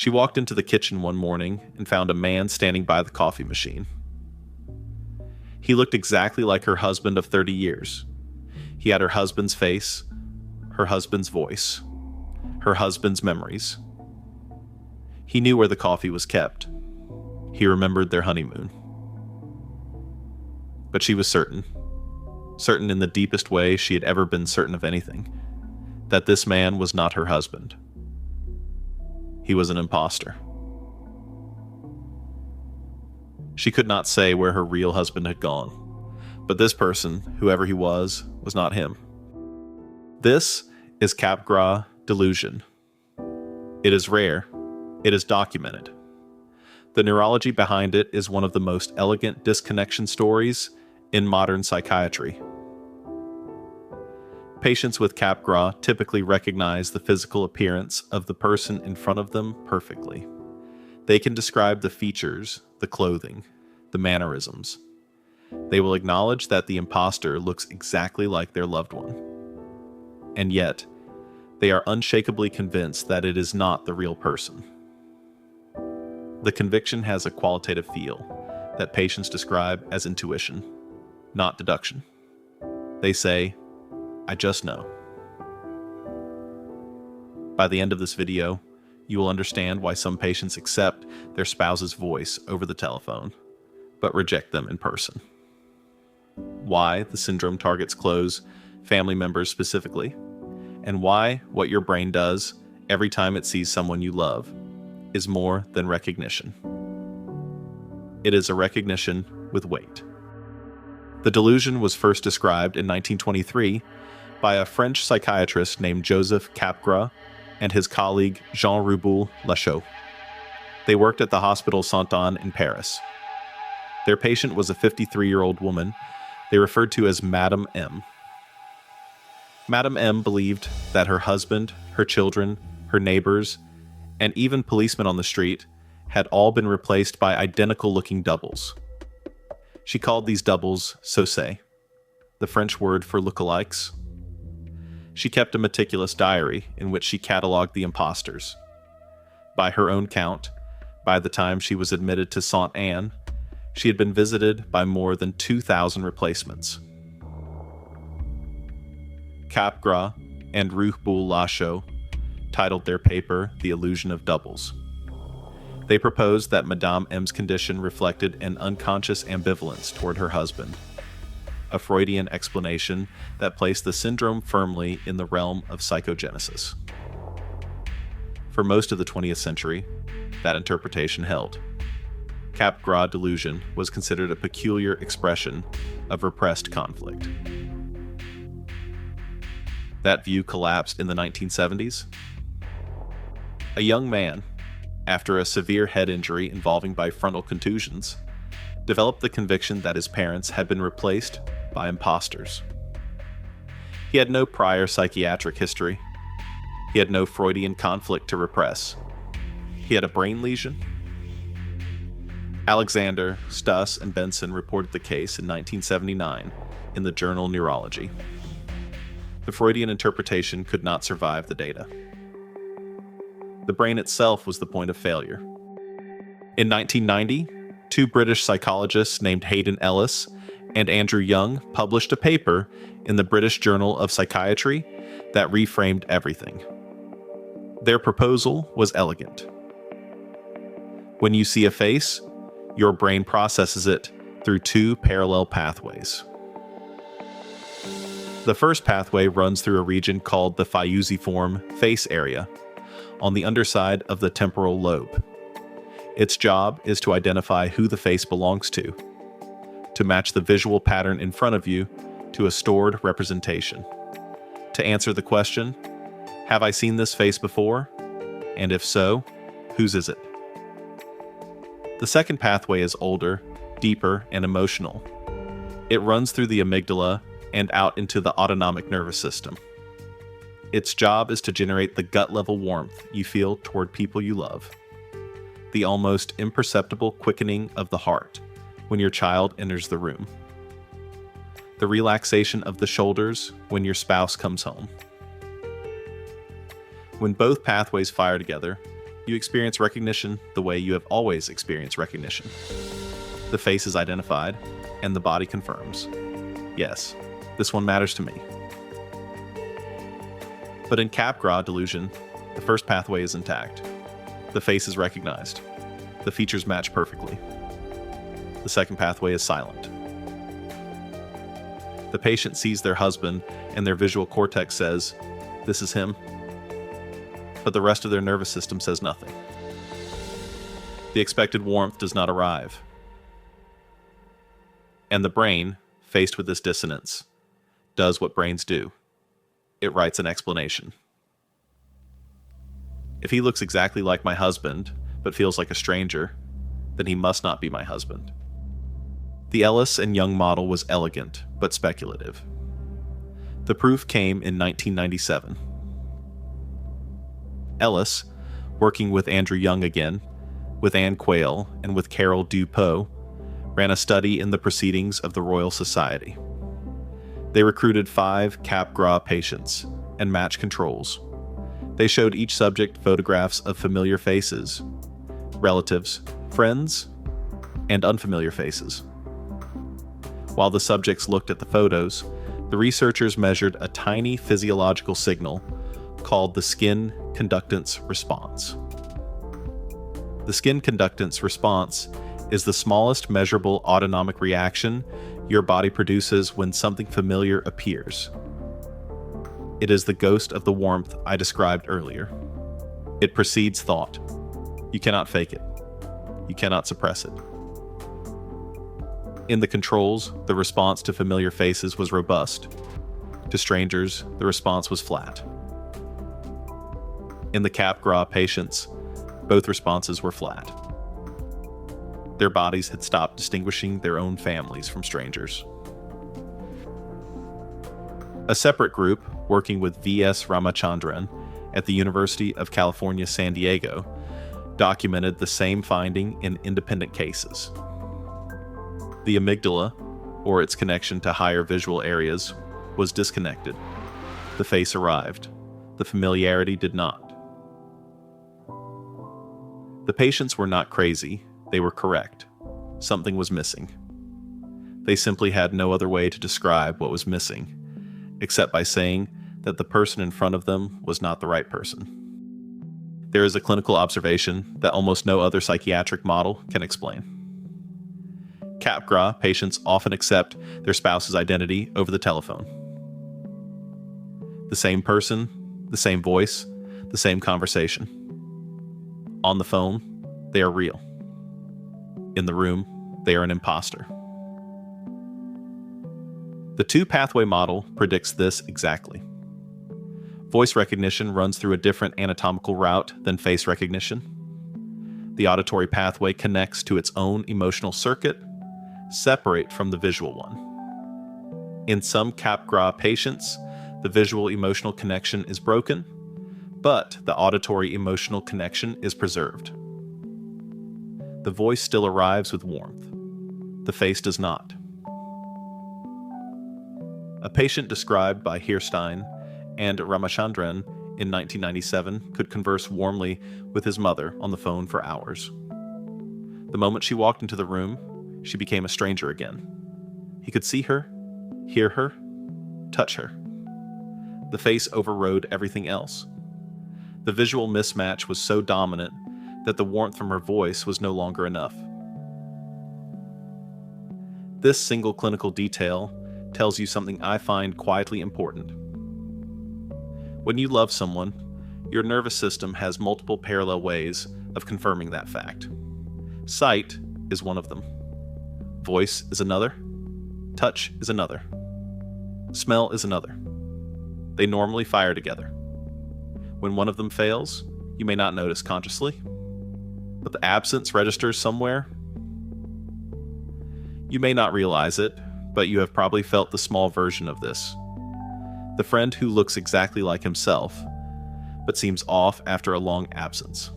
She walked into the kitchen one morning and found a man standing by the coffee machine. He looked exactly like her husband of 30 years. He had her husband's face, her husband's voice, her husband's memories. He knew where the coffee was kept. He remembered their honeymoon. But she was certain in the deepest way she had ever been certain of anything, that this man was not her husband. He was an impostor. She could not say where her real husband had gone, but this person, whoever he was not him. This is Capgras delusion. It is rare. It is documented. The neurology behind it is one of the most elegant disconnection stories in modern psychiatry. Patients with Capgras typically recognize the physical appearance of the person in front of them perfectly. They can describe the features, the clothing, the mannerisms. They will acknowledge that the impostor looks exactly like their loved one. And yet, they are unshakably convinced that it is not the real person. The conviction has a qualitative feel that patients describe as intuition, not deduction. They say, "I just know." By the end of this video, you will understand why some patients accept their spouse's voice over the telephone, but reject them in person. Why the syndrome targets close family members specifically, and why what your brain does every time it sees someone you love is more than recognition. It is a recognition with weight. The delusion was first described in 1923 by a French psychiatrist named Joseph Capgras and his colleague Jean Roubou-Lachaud. They worked at the Hospital Sainte-Anne in Paris. Their patient was a 53-year-old woman they referred to as Madame M. Madame M believed that her husband, her children, her neighbors, and even policemen on the street had all been replaced by identical-looking doubles. She called these doubles saucés, the French word for lookalikes. She kept a meticulous diary in which she cataloged the imposters. By her own count, by the time she was admitted to Sainte-Anne, she had been visited by more than 2,000 replacements. Capgras and Roubou-Lachaud titled their paper The Illusion of Doubles. They proposed that Madame M's condition reflected an unconscious ambivalence toward her husband, a Freudian explanation that placed the syndrome firmly in the realm of psychogenesis. For most of the 20th century, that interpretation held. Capgras delusion was considered a peculiar expression of repressed conflict. That view collapsed in the 1970s. A young man, after a severe head injury involving bifrontal contusions, developed the conviction that his parents had been replaced by imposters. He had no prior psychiatric history. He had no Freudian conflict to repress. He had a brain lesion. Alexander, Stuss, and Benson reported the case in 1979 in the journal Neurology. The Freudian interpretation could not survive the data. The brain itself was the point of failure. In 1990, two British psychologists named Hayden Ellis and Andrew Young published a paper in the British Journal of Psychiatry that reframed everything. Their proposal was elegant. When you see a face, your brain processes it through two parallel pathways. The first pathway runs through a region called the fusiform face area, on the underside of the temporal lobe. Its job is to identify who the face belongs to match the visual pattern in front of you to a stored representation, to answer the question, have I seen this face before? And if so, whose is it? The second pathway is older, deeper, and emotional. It runs through the amygdala and out into the autonomic nervous system. Its job is to generate the gut-level warmth you feel toward people you love, the almost imperceptible quickening of the heart when your child enters the room, the relaxation of the shoulders when your spouse comes home. When both pathways fire together, You experience recognition the way you have always experienced recognition. The face is identified, and the body confirms. Yes, this one matters to me. But in Capgras delusion, the first pathway is intact. The face is recognized. The features match perfectly. The second pathway is silent. The patient sees their husband, and their visual cortex says, "This is him." But the rest of their nervous system says nothing. The expected warmth does not arrive. And the brain, faced with this dissonance, does what brains do. It writes an explanation. If he looks exactly like my husband, but feels like a stranger, then he must not be my husband. The Ellis and Young model was elegant, but speculative. The proof came in 1997. Ellis, working with Andrew Young again, with Anne Quayle, and with Carol Dupo, ran a study in the Proceedings of the Royal Society. They recruited 5 Capgras patients and matched controls. They showed each subject photographs of familiar faces, relatives, friends, and unfamiliar faces. While the subjects looked at the photos, the researchers measured a tiny physiological signal called the skin-conductance response. The skin-conductance response is the smallest measurable autonomic reaction your body produces when something familiar appears. It is the ghost of the warmth I described earlier. It precedes thought. You cannot fake it. You cannot suppress it. In the controls, the response to familiar faces was robust. To strangers, the response was flat. In the Capgras patients, both responses were flat. Their bodies had stopped distinguishing their own families from strangers. A separate group, working with V.S. Ramachandran at the University of California, San Diego, documented the same finding in independent cases. The amygdala, or its connection to higher visual areas, was disconnected. The face arrived. The familiarity did not. The patients were not crazy. They were correct. Something was missing. They simply had no other way to describe what was missing, except by saying that the person in front of them was not the right person. There is a clinical observation that almost no other psychiatric model can explain. Capgras patients often accept their spouse's identity over the telephone. The same person, the same voice, the same conversation. On the phone, they are real. In the room, they are an impostor. The 2-pathway model predicts this exactly. Voice recognition runs through a different anatomical route than face recognition. The auditory pathway connects to its own emotional circuit, separate from the visual one. In some Capgras patients, the visual emotional connection is broken, but the auditory emotional connection is preserved. The voice still arrives with warmth. The face does not. A patient described by Hirstein and Ramachandran in 1997 could converse warmly with his mother on the phone for hours. The moment she walked into the room, she became a stranger again. He could see her, hear her, touch her. The face overrode everything else. The visual mismatch was so dominant that the warmth from her voice was no longer enough. This single clinical detail tells you something I find quietly important. When you love someone, your nervous system has multiple parallel ways of confirming that fact. Sight is one of them. Voice is another. Touch is another. Smell is another. They normally fire together. When one of them fails, you may not notice consciously, but the absence registers somewhere. You may not realize it, but you have probably felt the small version of this. The friend who looks exactly like himself, but seems off after a long absence.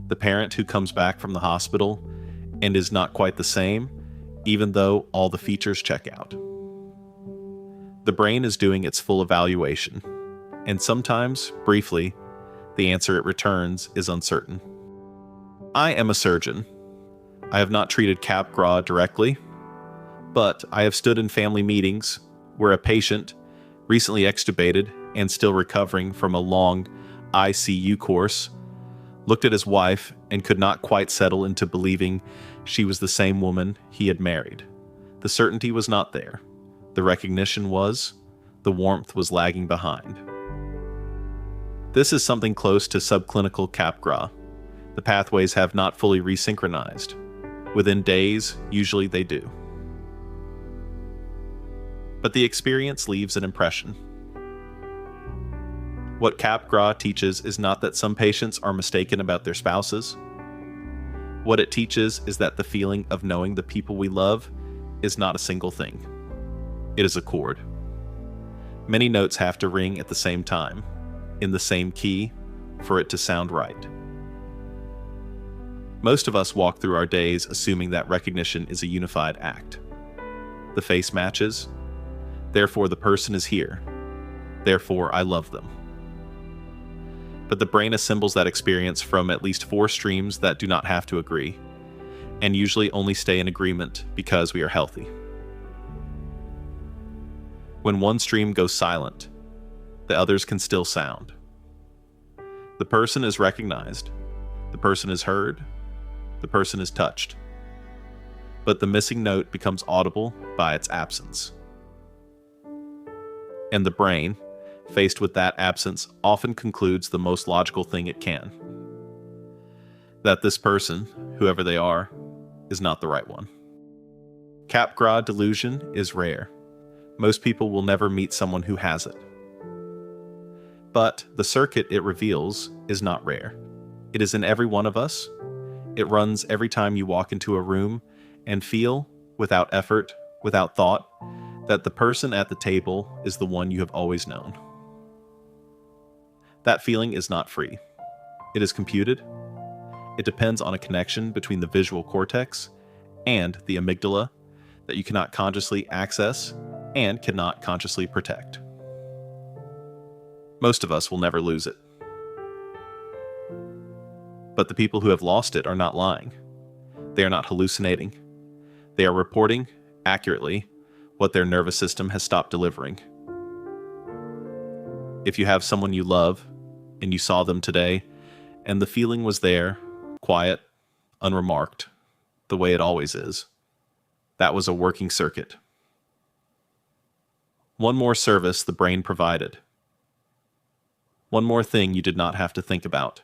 The parent who comes back from the hospital and is not quite the same, even though all the features check out. The brain is doing its full evaluation, and sometimes, briefly, the answer it returns is uncertain. I am a surgeon. I have not treated Capgras directly, but I have stood in family meetings where a patient, recently extubated and still recovering from a long ICU course, looked at his wife and could not quite settle into believing she was the same woman he had married. The certainty was not there. The recognition was. The warmth was lagging behind. This is something close to subclinical Capgras. The pathways have not fully resynchronized. Within days, usually they do. But the experience leaves an impression. What Capgras teaches is not that some patients are mistaken about their spouses. What it teaches is that the feeling of knowing the people we love is not a single thing. It is a chord. Many notes have to ring at the same time, in the same key, for it to sound right. Most of us walk through our days assuming that recognition is a unified act. The face matches, therefore the person is here, therefore I love them. But the brain assembles that experience from at least 4 streams that do not have to agree, and usually only stay in agreement because we are healthy. When one stream goes silent, the others can still sound. The person is recognized, the person is heard, the person is touched. But the missing note becomes audible by its absence. And the brain, faced with that absence, often concludes the most logical thing it can. That this person, whoever they are, is not the right one. Capgras delusion is rare. Most people will never meet someone who has it. But the circuit it reveals is not rare. It is in every one of us. It runs every time you walk into a room and feel, without effort, without thought, that the person at the table is the one you have always known. That feeling is not free. It is computed. It depends on a connection between the visual cortex and the amygdala that you cannot consciously access and cannot consciously protect. Most of us will never lose it. But the people who have lost it are not lying. They are not hallucinating. They are reporting, accurately, what their nervous system has stopped delivering. If you have someone you love, and you saw them today, and the feeling was there, quiet, unremarked, the way it always is, that was a working circuit. One more service the brain provided. One more thing you did not have to think about.